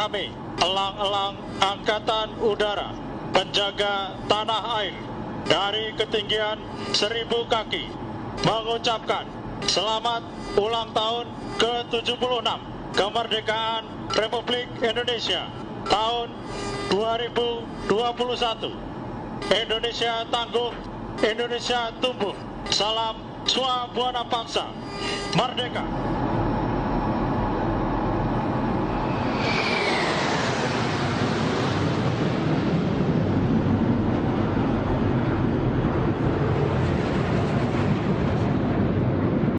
Kami, elang-elang Angkatan Udara, penjaga tanah air dari ketinggian 1000 kaki, mengucapkan selamat ulang tahun ke-76 kemerdekaan Republik Indonesia tahun 2021. Indonesia tangguh, Indonesia tumbuh. Salam Swa Buana Bangsa, Merdeka.